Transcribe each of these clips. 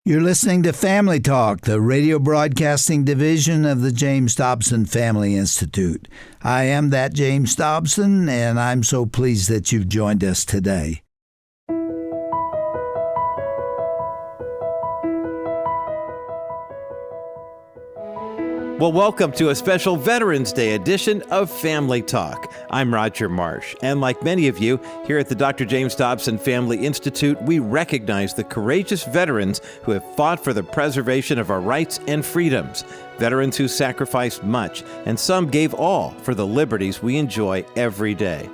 You're listening to Family Talk, the radio broadcasting division of the James Dobson Family Institute. I am that James Dobson, and I'm so pleased that you've joined us today. Well, welcome to a special Veterans Day edition of Family Talk. I'm Roger Marsh, and like many of you, here at the Dr. James Dobson Family Institute, we recognize the courageous veterans who have fought for the preservation of our rights and freedoms, veterans who sacrificed much, and some gave all for the liberties we enjoy every day.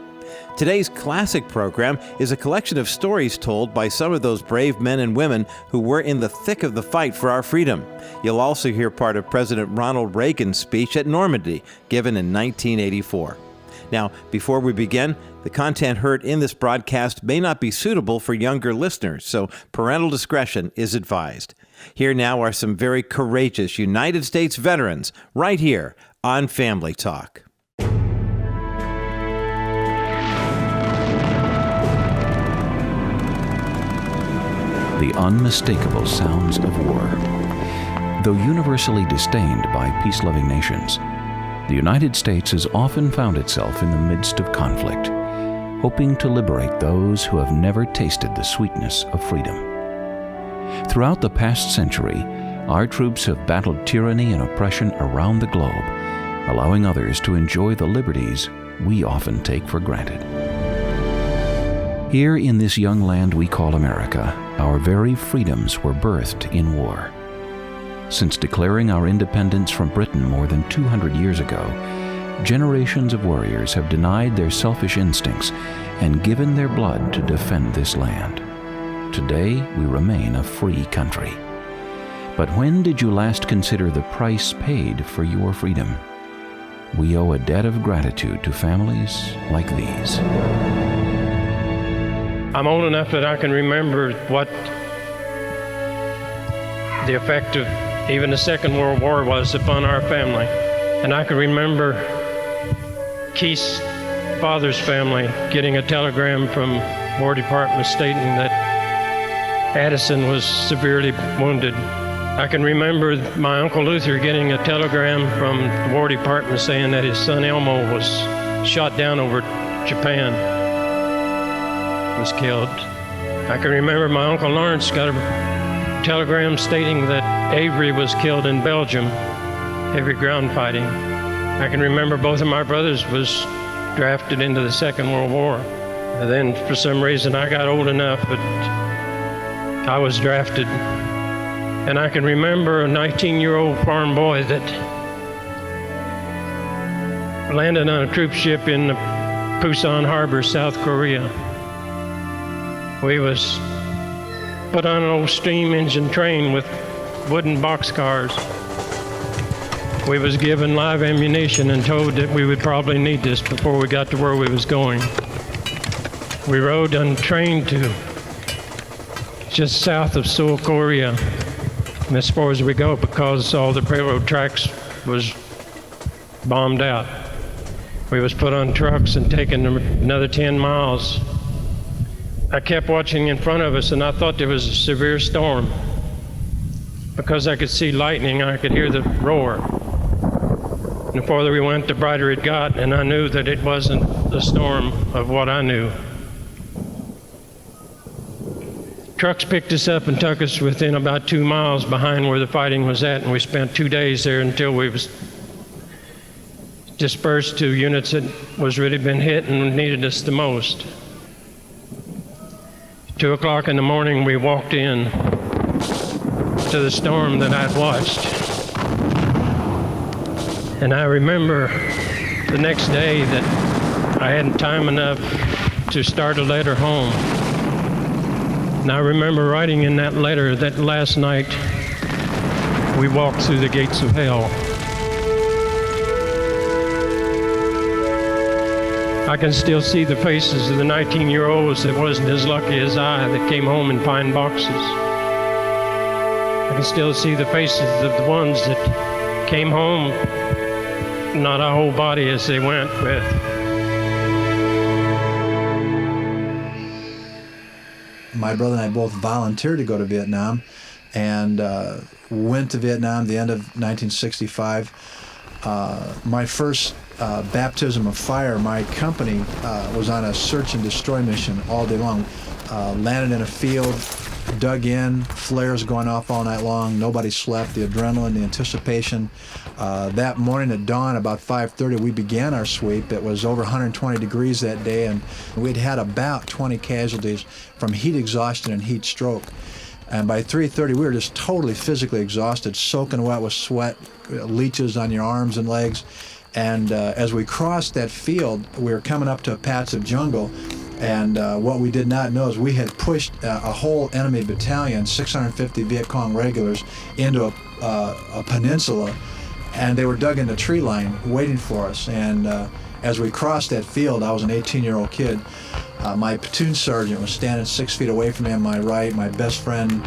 Today's classic program is a collection of stories told by some of those brave men and women who were in the thick of the fight for our freedom. You'll also hear part of President Ronald Reagan's speech at Normandy, given in 1984. Now, before we begin, the content heard in this broadcast may not be suitable for younger listeners, so parental discretion is advised. Here now are some very courageous United States veterans right here on Family Talk. The unmistakable sounds of war. Though universally disdained by peace-loving nations, the United States has often found itself in the midst of conflict, hoping to liberate those who have never tasted the sweetness of freedom. Throughout the past century, our troops have battled tyranny and oppression around the globe, allowing others to enjoy the liberties we often take for granted. Here in this young land we call America, our very freedoms were birthed in war. Since declaring our independence from Britain more than 200 years ago, generations of warriors have denied their selfish instincts and given their blood to defend this land. Today, we remain a free country. But when did you last consider the price paid for your freedom? We owe a debt of gratitude to families like these. I'm old enough that I can remember what the effect of even the Second World War was upon our family. And I can remember Keith's father's family getting a telegram from War Department stating that Addison was severely wounded. I can remember my Uncle Luther getting a telegram from the War Department saying that his son Elmo was shot down over Japan. Was killed. I can remember my Uncle Lawrence got a telegram stating that Avery was killed in Belgium, heavy ground fighting. I can remember both of my brothers was drafted into the Second World War. And then for some reason I got old enough, but I was drafted. And I can remember a 19-year-old farm boy that landed on a troop ship in Pusan Harbor, South Korea. We was put on an old steam engine train with wooden boxcars. We was given live ammunition and told that we would probably need this before we got to where we was going. We rode on a train to just south of Seoul, Korea, and as far as we go because all the railroad tracks was bombed out. We was put on trucks and taken another 10 miles. I kept watching in front of us and I thought there was a severe storm because I could see lightning and I could hear the roar. And the farther we went, the brighter it got, and I knew that it wasn't a storm of what I knew. Trucks picked us up and took us within about 2 miles behind where the fighting was at, and we spent 2 days there until we was dispersed to units that was really been hit and needed us the most. 2 o'clock in the morning, we walked in to the storm that I'd watched. And I remember the next day that I hadn't time enough to start a letter home. And I remember writing in that letter that last night we walked through the gates of hell. I can still see the faces of the 19-year-olds that wasn't as lucky as I that came home in pine boxes. I can still see the faces of the ones that came home, not a whole body as they went with. My brother and I both volunteered to go to Vietnam. and went to Vietnam the end of 1965. My first baptism of fire, my company was on a search and destroy mission all day long. Landed in a field, dug in, flares going off all night long. Nobody slept. The adrenaline, the anticipation. That morning at dawn, about 5:30, we began our sweep. It was over 120 degrees that day, and we'd had about 20 casualties from heat exhaustion and heat stroke. And by 3:30, we were just totally physically exhausted, soaking wet with sweat, leeches on your arms and legs. And as we crossed that field, we were coming up to a patch of jungle. And what we did not know is we had pushed a whole enemy battalion, 650 Viet Cong regulars, into a peninsula. And they were dug in the tree line waiting for us. And as we crossed that field, I was an 18-year-old kid. My platoon sergeant was standing 6 feet away from me on my right. My best friend,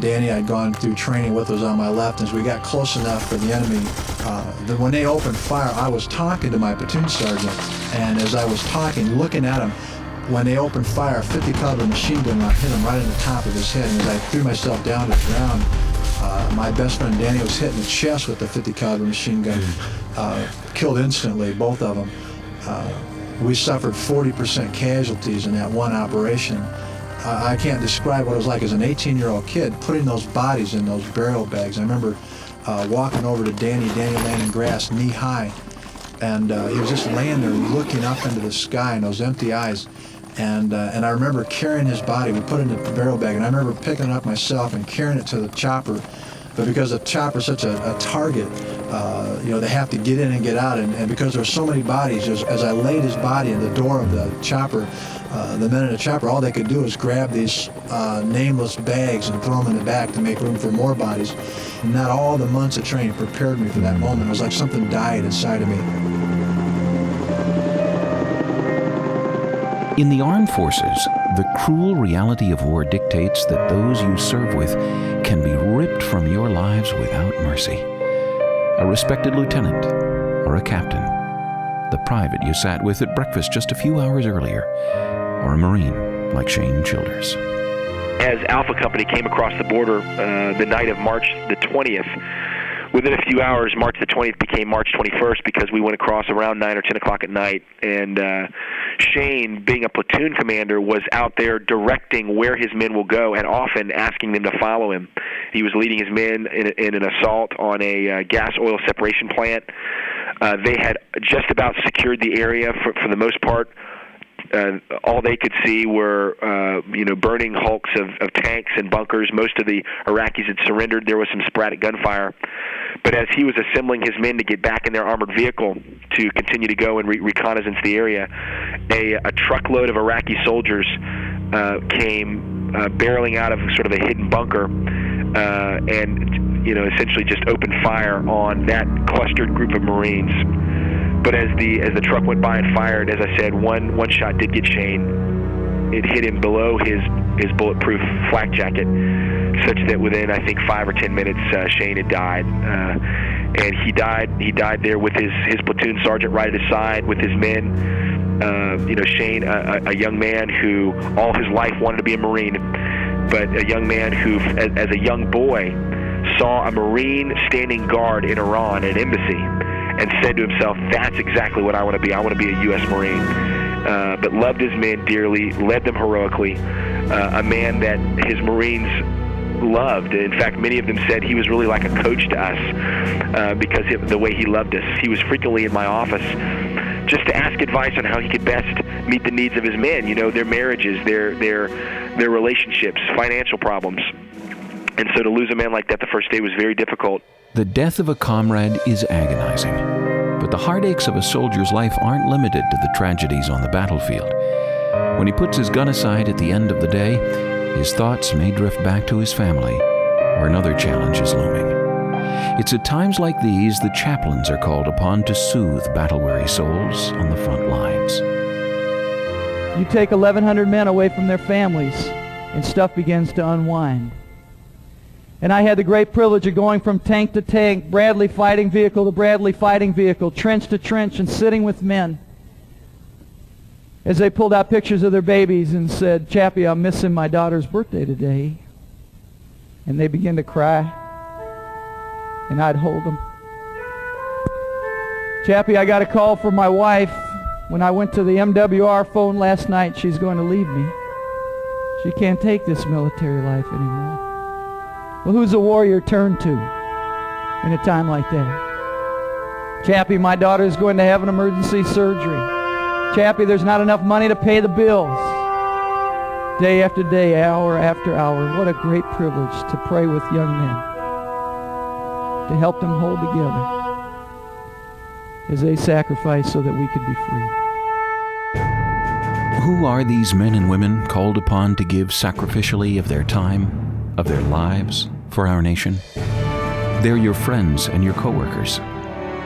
Danny, I'd gone through training with, was on my left. And as we got close enough for the enemy, when they opened fire, I was talking to my platoon sergeant. And as I was talking, looking at him, when they opened fire, a 50 caliber machine gun hit him right in the top of his head. And as I threw myself down to the ground, my best friend Danny was hit in the chest with the 50 caliber machine gun, killed instantly, both of them. We suffered 40% casualties in that one operation. I can't describe what it was like as an 18-year-old kid putting those bodies in those burial bags. I remember walking over to Danny laying in grass knee high, and he was just laying there looking up into the sky and those empty eyes. And I remember carrying his body. We put it in the burial bag, and I remember picking it up myself and carrying it to the chopper. But because the chopper's such a target, they have to get in and get out. And because there's so many bodies, as I laid his body in the door of the chopper, the men in the chopper, all they could do is grab these nameless bags and throw them in the back to make room for more bodies. And not all the months of training prepared me for that moment. It was like something died inside of me. In the armed forces, the cruel reality of war dictates that those you serve with can be ripped from your lives without mercy. A respected lieutenant or a captain, the private you sat with at breakfast just a few hours earlier, or a Marine like Shane Childers. As Alpha Company came across the border the night of March the 20th, within a few hours, March the 20th became March 21st because we went across around 9 or 10 o'clock at night. And Shane, being a platoon commander, was out there directing where his men will go and often asking them to follow him. He was leading his men in an assault on a gas oil separation plant. They had just about secured the area for the most part. All they could see were, burning hulks of tanks and bunkers. Most of the Iraqis had surrendered. There was some sporadic gunfire. But as he was assembling his men to get back in their armored vehicle to continue to go and reconnaissance the area, a truckload of Iraqi soldiers came barreling out of sort of a hidden bunker and essentially just opened fire on that clustered group of Marines. But as the truck went by and fired, as I said, one shot did get Shane. It hit him below his bulletproof flak jacket, such that within, I think, 5 or 10 minutes, Shane had died. And he died there with his platoon sergeant right at his side with his men. Shane, a young man who all his life wanted to be a Marine, but a young man who, as a young boy, saw a Marine standing guard in Iran at an embassy and said to himself, that's exactly what I want to be. I want to be a U.S. Marine. But loved his men dearly, led them heroically, a man that his Marines loved. In fact, many of them said he was really like a coach to us because of the way he loved us. He was frequently in my office just to ask advice on how he could best meet the needs of his men, their marriages, their relationships, financial problems. And so to lose a man like that the first day was very difficult. The death of a comrade is agonizing, but the heartaches of a soldier's life aren't limited to the tragedies on the battlefield. When he puts his gun aside at the end of the day, his thoughts may drift back to his family, or another challenge is looming. It's at times like these that chaplains are called upon to soothe battle-weary souls on the front lines. You take 1,100 men away from their families, and stuff begins to unwind. And I had the great privilege of going from tank to tank, Bradley fighting vehicle to Bradley fighting vehicle, trench to trench, and sitting with men as they pulled out pictures of their babies and said, Chappie, I'm missing my daughter's birthday today. and they begin to cry, and I'd hold them. Chappie, I got a call from my wife when I went to the MWR phone last night. She's going to leave me. She can't take this military life anymore. Well, who's a warrior turn to in a time like that? Chappie, my daughter's going to have an emergency surgery. Chappie, there's not enough money to pay the bills. Day after day, hour after hour, what a great privilege to pray with young men, to help them hold together as they sacrifice so that we could be free. Who are these men and women called upon to give sacrificially of their time, of their lives, for our nation? They're your friends and your coworkers,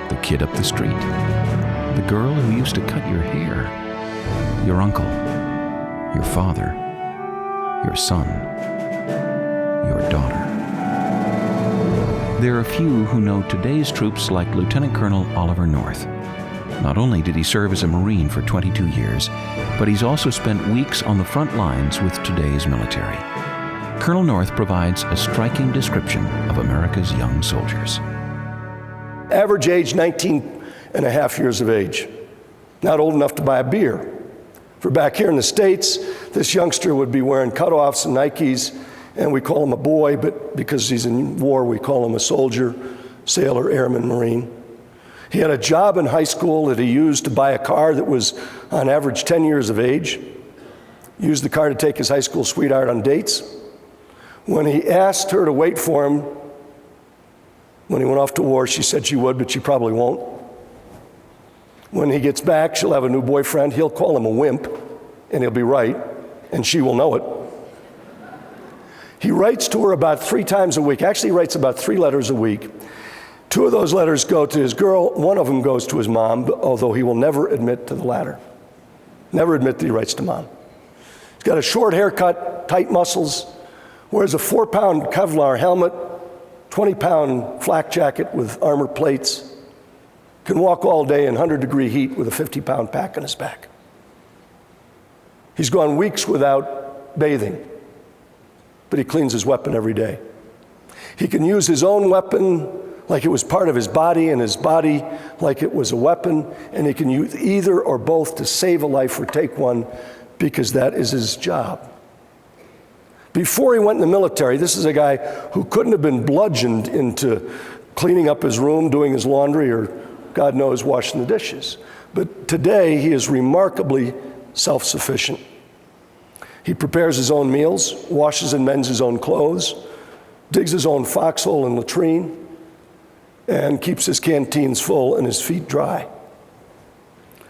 the kid up the street, the girl who used to cut your hair, your uncle, your father, your son, your daughter. There are few who know today's troops like Lieutenant Colonel Oliver North. Not only did he serve as a Marine for 22 years, but he's also spent weeks on the front lines with today's military. Colonel North provides a striking description of America's young soldiers. Average age 19 and a half years of age. Not old enough to buy a beer. For back here in the States, this youngster would be wearing cutoffs and Nikes, and we call him a boy, but because he's in war, we call him a soldier, sailor, airman, Marine. He had a job in high school that he used to buy a car that was on average 10 years of age. Used the car to take his high school sweetheart on dates. When he asked her to wait for him when he went off to war, she said she would, but she probably won't. When he gets back, she'll have a new boyfriend. He'll call him a wimp, and he'll be right, and she will know it. He writes to her about 3 times a week. Actually, he writes about 3 letters a week. 2 of those letters go to his girl. 1 of them goes to his mom, although he will never admit to the latter. Never admit that he writes to mom. He's got a short haircut, tight muscles, wears a 4-pound Kevlar helmet, 20-pound flak jacket with armor plates, can walk all day in 100-degree heat with a 50-pound pack on his back. He's gone weeks without bathing, but he cleans his weapon every day. He can use his own weapon like it was part of his body, and his body like it was a weapon, and he can use either or both to save a life or take one, because that is his job. Before he went in the military, this is a guy who couldn't have been bludgeoned into cleaning up his room, doing his laundry, or God knows, washing the dishes. But today, he is remarkably self-sufficient. He prepares his own meals, washes and mends his own clothes, digs his own foxhole and latrine, and keeps his canteens full and his feet dry.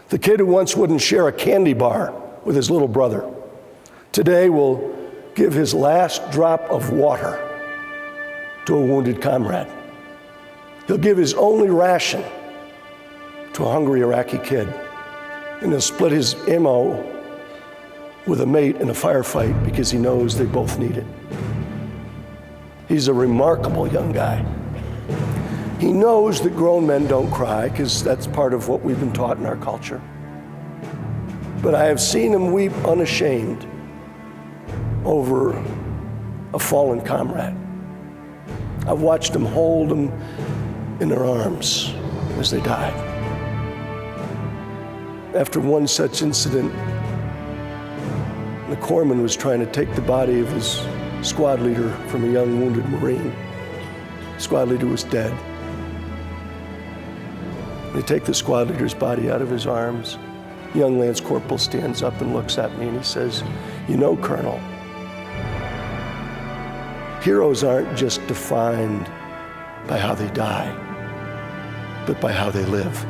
The kid who once wouldn't share a candy bar with his little brother, today will give his last drop of water to a wounded comrade. He'll give his only ration to a hungry Iraqi kid, and he'll split his ammo with a mate in a firefight because he knows they both need it. He's a remarkable young guy. He knows that grown men don't cry, because that's part of what we've been taught in our culture. But I have seen him weep unashamed over a fallen comrade. I've watched him hold them in their arms as they died. After one such incident, the corpsman was trying to take the body of his squad leader from a young wounded Marine. The squad leader was dead. They take the squad leader's body out of his arms. Young Lance Corporal stands up and looks at me and he says, "You know, Colonel, heroes aren't just defined by how they die, but by how they live."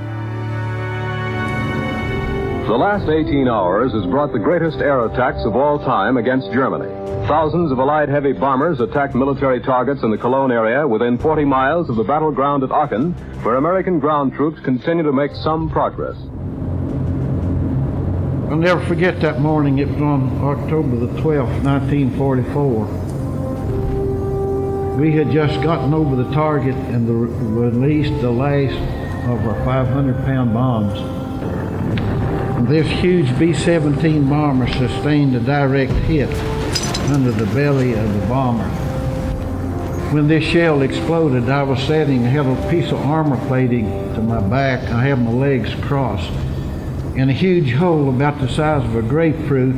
The last 18 hours has brought the greatest air attacks of all time against Germany. Thousands of Allied heavy bombers attacked military targets in the Cologne area within 40 miles of the battleground at Aachen, where American ground troops continue to make some progress. I'll never forget that morning. It was on October the 12th, 1944. We had just gotten over the target and released the last of our 500-pound bombs. This huge B-17 bomber sustained a direct hit under the belly of the bomber. when this shell exploded, I was sitting, I had a piece of armor plating to my back. I had my legs crossed. And a huge hole about the size of a grapefruit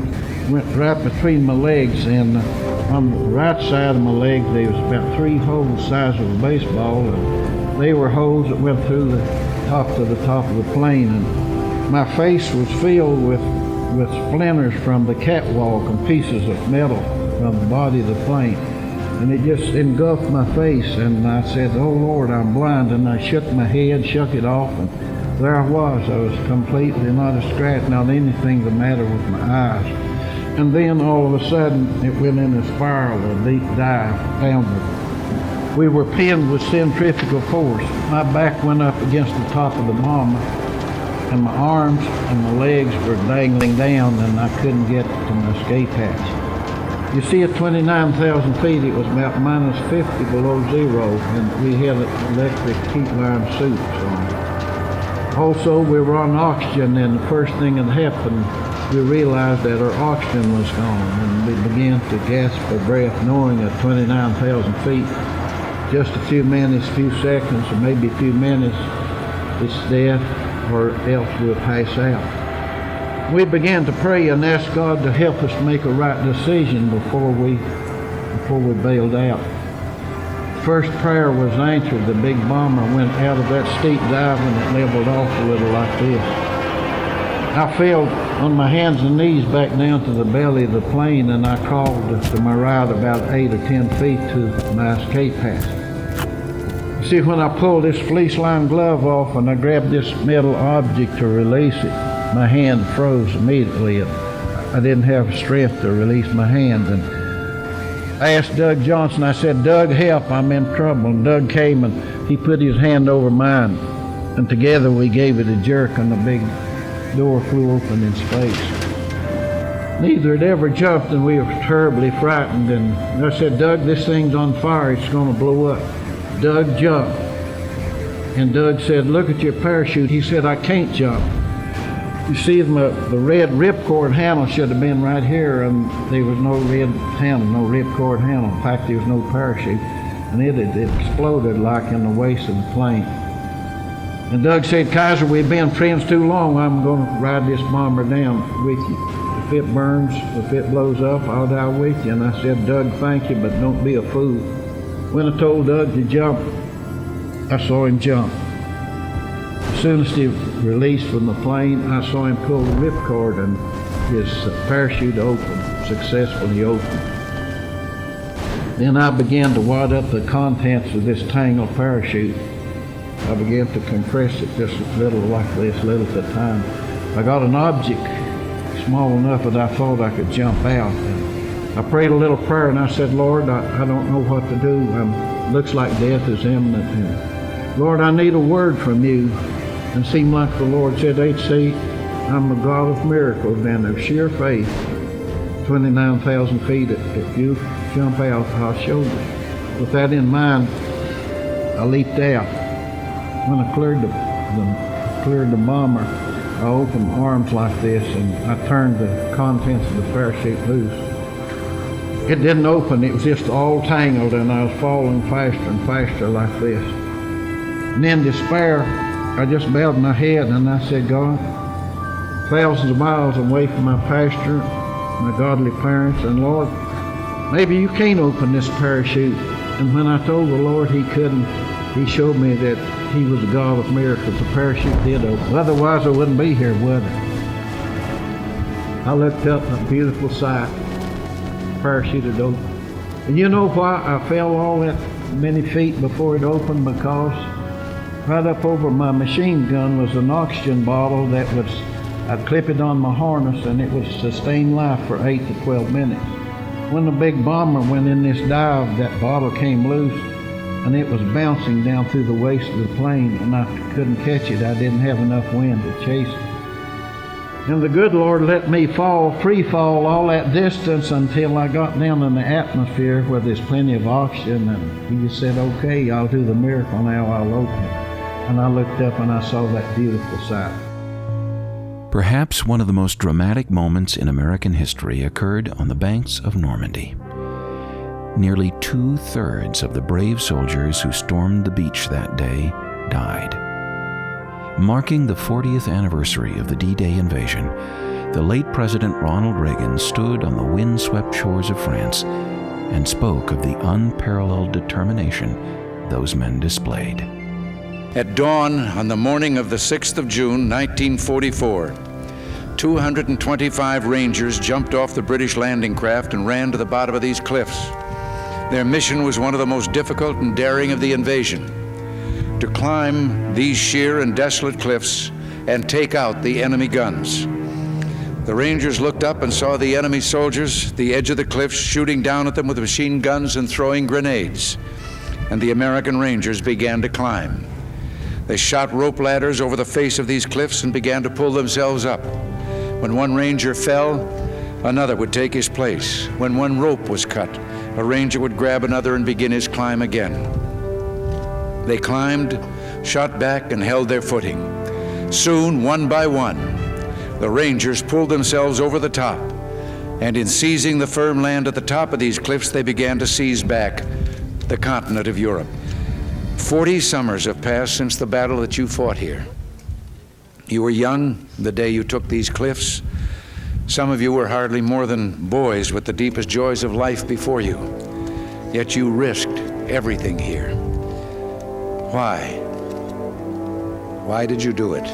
went right between my legs. And on the right side of my leg, there was about 3 holes the size of a baseball. And they were holes that went through the top of the plane. And my face was filled with splinters from the catwalk and pieces of metal from the body of the plane. And it just engulfed my face, and I said, "Oh Lord, I'm blind." And I shook my head, shook it off, and there I was completely not a scratch, not anything the matter with my eyes. And then all of a sudden, it went in a spiral, a deep dive downward. We were pinned with centrifugal force. My back went up against the top of the bomber, and my arms and my legs were dangling down, and I couldn't get to my escape hatch. You see, at 29,000 feet, it was about minus 50 below zero, and we had electric heat line suits on. Also, we were on oxygen, and the first thing that happened, we realized that our oxygen was gone, and we began to gasp for breath, knowing at 29,000 feet, just a few minutes, few seconds, or maybe a few minutes, it's death, or else we'll pass out. We began to pray and ask God to help us make a right decision before we bailed out. First prayer was answered. The big bomber went out of that steep dive and it leveled off a little like this. I fell on my hands and knees back down to the belly of the plane, and I crawled to my right about 8 or 10 feet to my escape hatch. See, when I pulled this fleece-lined glove off and I grabbed this metal object to release it, my hand froze immediately. I didn't have strength to release my hand. And I asked Doug Johnson, I said, "Doug, help, I'm in trouble." And Doug came and he put his hand over mine. And together we gave it a jerk, and the big door flew open in space. Neither had ever jumped, and we were terribly frightened. And I said, "Doug, this thing's on fire, it's going to blow up." Doug jumped. And Doug said, "Look at your parachute." He said, "I can't jump." You see, the red ripcord handle should have been right here, and there was no red handle, no ripcord handle. In fact, there was no parachute, and it exploded like in the waist of the plane. And Doug said, "Kaiser, we've been friends too long. I'm going to ride this bomber down with you. If it burns, if it blows up, I'll die with you." And I said, "Doug, thank you, but don't be a fool." When I told Doug to jump, I saw him jump. As soon as he released from the plane, I saw him pull the ripcord, and his parachute opened, successfully opened. Then I began to wad up the contents of this tangled parachute. I began to compress it just a little like this, little at a time. I got an object small enough that I thought I could jump out. And I prayed a little prayer, and I said, "Lord, I don't know what to do. Looks like death is imminent. And Lord, I need a word from you." And it seemed like the Lord said, "H.C., I'm a God of miracles and of sheer faith. 29,000 feet, if you jump out, I'll show you." With that in mind, I leaped out. When I cleared the bomber, I opened my arms like this, and I turned the contents of the parachute loose. It didn't open, it was just all tangled, and I was falling faster and faster like this. And in despair, I just bowed my head and I said, "God, thousands of miles away from my pastor, my godly parents, and Lord, maybe you can't open this parachute." And when I told the Lord he couldn't, he showed me that he was a God of miracles. The parachute did open. Otherwise I wouldn't be here, would I? I looked up, a beautiful sight. The parachute had opened. And you know why I fell all that many feet before it opened? Because right up over my machine gun was an oxygen bottle that I'd clip it on my harness, and it would sustain life for 8 to 12 minutes. When the big bomber went in this dive, that bottle came loose, and it was bouncing down through the waist of the plane, and I couldn't catch it. I didn't have enough wind to chase it. And the good Lord let me free fall all that distance until I got down in the atmosphere where there's plenty of oxygen, and he just said, "Okay, I'll do the miracle now, I'll open it." And I looked up and I saw that beautiful sight. Perhaps one of the most dramatic moments in American history occurred on the banks of Normandy. nearly 2/3 of the brave soldiers who stormed the beach that day died. Marking the 40th anniversary of the D-Day invasion, the late President Ronald Reagan stood on the wind-swept shores of France and spoke of the unparalleled determination those men displayed. At dawn on the morning of the 6th of June, 1944, 225 Rangers jumped off the British landing craft and ran to the bottom of these cliffs. Their mission was one of the most difficult and daring of the invasion: to climb these sheer and desolate cliffs and take out the enemy guns. The Rangers looked up and saw the enemy soldiers at the edge of the cliffs shooting down at them with machine guns and throwing grenades, and the American Rangers began to climb. They shot rope ladders over the face of these cliffs and began to pull themselves up. When one Ranger fell, another would take his place. When one rope was cut, a Ranger would grab another and begin his climb again. They climbed, shot back, and held their footing. Soon, one by one, the Rangers pulled themselves over the top, and in seizing the firm land at the top of these cliffs, they began to seize back the continent of Europe. 40 summers have passed since the battle that you fought here. You were young the day you took these cliffs. Some of you were hardly more than boys with the deepest joys of life before you. Yet you risked everything here. Why? Why did you do it?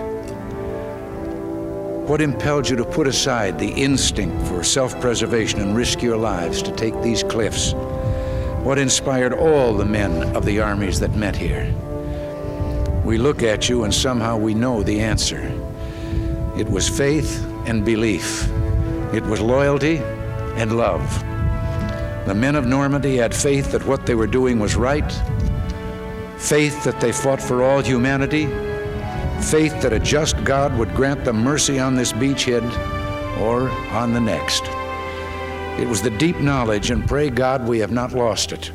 What impelled you to put aside the instinct for self-preservation and risk your lives to take these cliffs? What inspired all the men of the armies that met here? We look at you and somehow we know the answer. It was faith and belief. It was loyalty and love. The men of Normandy had faith that what they were doing was right, faith that they fought for all humanity, faith that a just God would grant them mercy on this beachhead or on the next. It was the deep knowledge, and pray God we have not lost it,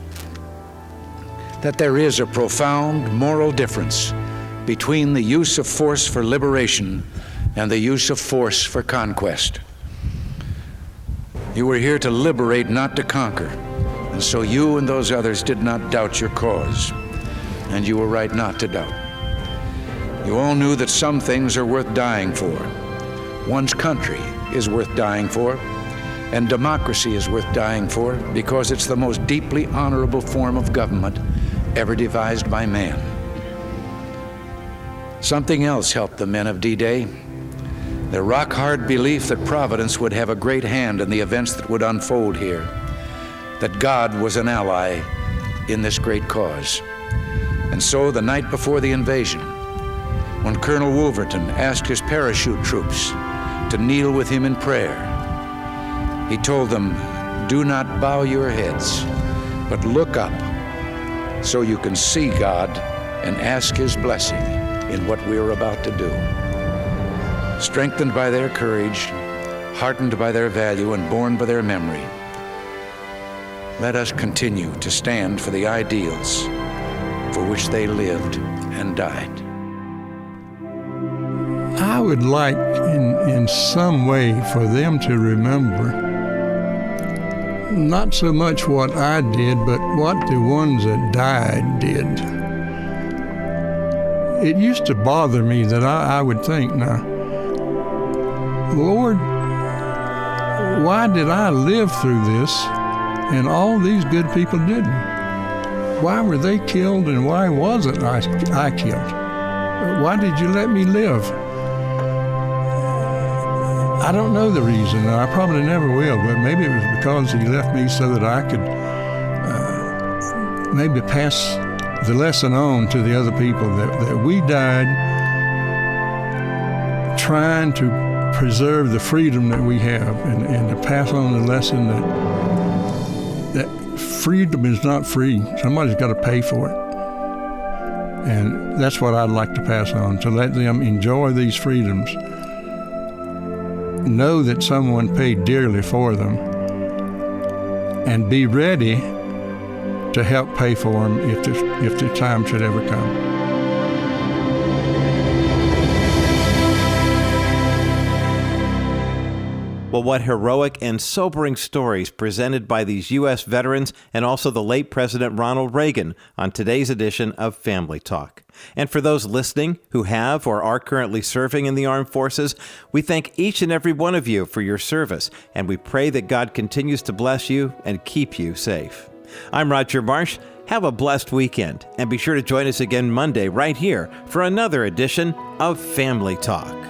that there is a profound moral difference between the use of force for liberation and the use of force for conquest. You were here to liberate, not to conquer, and so you and those others did not doubt your cause, and you were right not to doubt. You all knew that some things are worth dying for. One's country is worth dying for, and democracy is worth dying for because it's the most deeply honorable form of government ever devised by man. Something else helped the men of D-Day: their rock-hard belief that Providence would have a great hand in the events that would unfold here, that God was an ally in this great cause. And so the night before the invasion, when Colonel Wolverton asked his parachute troops to kneel with him in prayer, he told them, "Do not bow your heads, but look up so you can see God and ask His blessing in what we are about to do." Strengthened by their courage, heartened by their value, and borne by their memory, let us continue to stand for the ideals for which they lived and died. I would like in some way for them to remember not so much what I did, but what the ones that died did. It used to bother me that I would think, now, Lord, why did I live through this and all these good people didn't? Why were they killed and why wasn't I killed? Why did you let me live? I don't know the reason. I probably never will, but maybe it was because He left me so that I could maybe pass the lesson on to the other people that we died trying to preserve the freedom that we have and to pass on the lesson that freedom is not free. Somebody's got to pay for it. And that's what I'd like to pass on, to let them enjoy these freedoms, know that someone paid dearly for them, and be ready to help pay for them if the time should ever come. Well, Well, what heroic and sobering stories presented by these U.S. veterans and also the late President Ronald Reagan on today's edition of Family Talk. And for those listening who have or are currently serving in the armed forces, we thank each and every one of you for your service, and we pray that God continues to bless you and keep you safe. I'm Roger Marsh. Have a blessed weekend, and be sure to join us again Monday right here for another edition of Family Talk.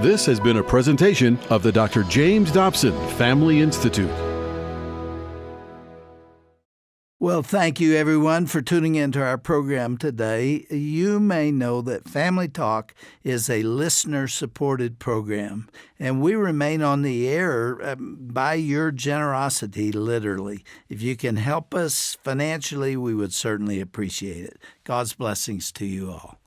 This has been a presentation of the Dr. James Dobson Family Institute. Well, thank you, everyone, for tuning into our program today. You may know that Family Talk is a listener-supported program, and we remain on the air by your generosity, literally. If you can help us financially, we would certainly appreciate it. God's blessings to you all.